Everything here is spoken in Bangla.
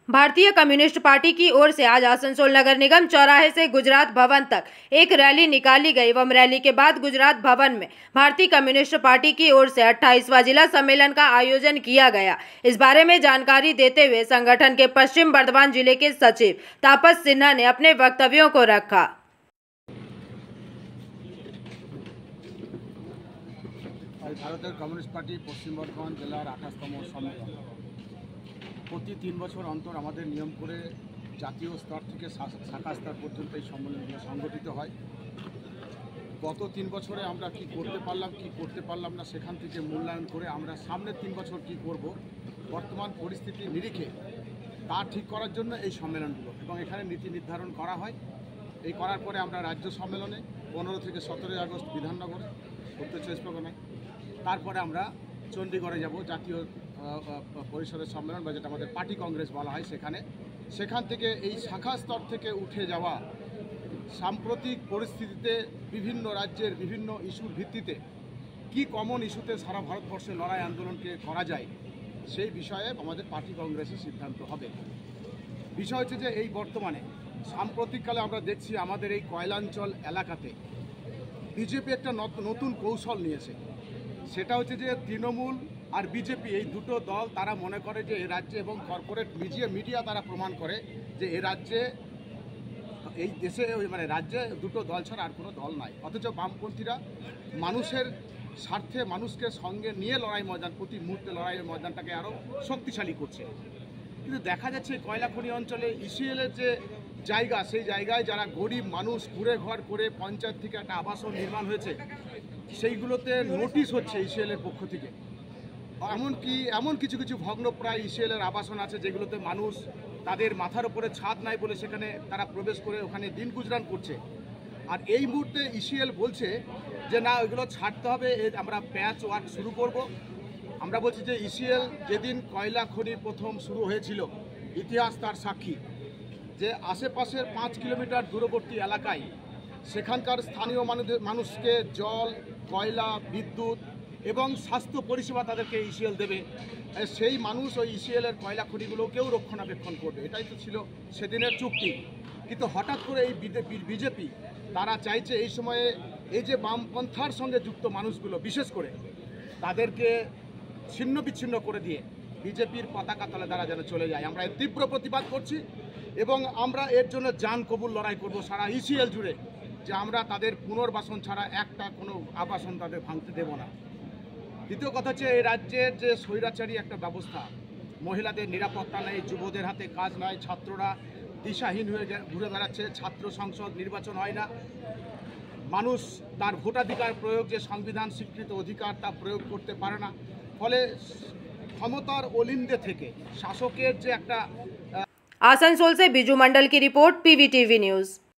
भारतीय कम्युनिस्ट पार्टी की ओर से आज आसनसोल नगर निगम चौराहे से गुजरात भवन तक एक रैली निकाली गई। एवं रैली के बाद गुजरात भवन में भारतीय कम्युनिस्ट पार्टी की ओर से 28वां जिला सम्मेलन का आयोजन किया गया। इस बारे में जानकारी देते हुए संगठन के पश्चिम बर्धमान जिले के सचिव तापस सिन्हा ने अपने वक्तव्यों को रखा। भारतीय कम्युनिस्ट पार्टी पश्चिम बर्धमान जिलार 28तम सम्मेलन प्रति 3 বছর অন্তর আমাদের নিয়ম করে জাতীয় স্তর থেকে শাখা স্তর পর্যন্ত এই সম্মেলনগুলো সংগঠিত হয়। গত 3 বছরে আমরা কি করতে পারলাম না সেখান থেকে মূল্যায়ন করে আমরা সামনের 3 বছর কি করব বর্তমান পরিস্থিতির নিরিখে তা ঠিক করার জন্য এই সম্মেলনগুলো এবং এখানে নীতি নির্ধারণ করা হয়। এই করার পরে আমরা রাজ্য সম্মেলনে 15 থেকে 17 আগস্ট বিধাননগরে উত্তর 24 পরগনায়, তারপরে আমরা চণ্ডীগড়ে যাব জাতীয় পরিষদের সম্মেলন বা যেটা আমাদের পার্টি কংগ্রেস বলা হয় সেখান থেকে এই শাখা স্তর থেকে উঠে যাওয়া সাম্প্রতিক পরিস্থিতিতে বিভিন্ন রাজ্যের বিভিন্ন ইস্যুর ভিত্তিতে কি কমন ইস্যুতে সারা ভারতবর্ষে লড়াই আন্দোলনকে করা যায় সেই বিষয়ে আমাদের পার্টি কংগ্রেসের সিদ্ধান্ত হবে। বিষয় হচ্ছে যে এই বর্তমানে সাম্প্রতিককালে আমরা দেখছি আমাদের এই কয়লাঞ্চল এলাকাতে বিজেপি একটা নতুন কৌশল নিয়েছে। সেটা হচ্ছে যে তৃণমূল আর বিজেপি এই দুটো দল তারা মনে করে যে এই রাজ্যে এবং কর্পোরেট মিডিয়া তারা প্রমাণ করে যে এই রাজ্যে এই দেশে মানে রাজ্যে দুটো দল ছাড়া আর কোনো দল নাই। অথচ বামপন্থীরা মানুষের স্বার্থে মানুষকে সঙ্গে নিয়ে লড়াই ময়দান প্রতি মুহূর্তে লড়াইয়ের ময়দানটাকে আরও শক্তিশালী করছে। কিন্তু দেখা যাচ্ছে কয়লা খনি অঞ্চলে ইসিএলের যে জায়গা সেই জায়গায় যারা গরিব মানুষ কুড়ে ঘর করে পঞ্চায়েত থেকে একটা আবাসন নির্মাণ হয়েছে সেইগুলোতে নোটিশ হচ্ছে ইসিএলের পক্ষ থেকে। এমন কিছু ভগ্নপ্রায় ইসিএলের আবাসন আছে যেগুলোতে মানুষ তাদের মাথার উপরে ছাদ নাই বলে সেখানে তারা প্রবেশ করে ওখানে দিন গুজরান করছে। আর এই মুহূর্তে ইসিএল বলছে যে না ওইগুলো ছাড়তে হবে, আমরা প্যাচ ওয়ার্ক শুরু করব। আমরা বলছি যে ইসিএল যেদিন কয়লা খনি প্রথম শুরু হয়েছিল ইতিহাস তার সাক্ষী যে আশেপাশের 5 কিলোমিটার দূরবর্তী এলাকায় সেখানকার স্থানীয় মানুষকে জল, কয়লা, বিদ্যুৎ এবং স্বাস্থ্য পরিষেবা তাদেরকে ইসিএল দেবে। সেই মানুষ ওই ইসিএলের কয়লা খনিগুলোকেও রক্ষণাবেক্ষণ করবে, এটাই তো ছিল সেদিনের চুক্তি। কিন্তু হঠাৎ করে এই বিজেপি তারা চাইছে এই সময়ে এই যে বামপন্থার সঙ্গে যুক্ত মানুষগুলো বিশেষ করে তাদেরকে ছিন্ন বিচ্ছিন্ন করে দিয়ে বিজেপির পতাকা তলে তারা যেন চলে যায়। আমরা এর তীব্র প্রতিবাদ করছি এবং আমরা এর জন্য জান কবুল লড়াই করব সারা ইসিএল জুড়ে যে আমরা তাদের পুনর্বাসন ছাড়া একটা কোনো আবাসন তাদের ভাঙতে দেব না। দ্বিতীয় কথা হচ্ছে এই রাজ্যের যে স্বৈরাচারী একটা ব্যবস্থা, মহিলাদের নিরাপত্তা নেই, যুবদের হাতে কাজ নয়, ছাত্ররা দিশাহীন হয়ে ঘুরে বেড়াচ্ছে, ছাত্র সংসদ নির্বাচন হয় না, মানুষ তার ভোটাধিকার প্রয়োগ যে সংবিধান স্বীকৃত অধিকার তা প্রয়োগ করতে পারে না। ফলে ক্ষমতার অলিন্দে থেকে শাসকের যে একটা। आसनसोल से बिजू मंडल की रिपोर्ट, पीवीटीवी न्यूज़।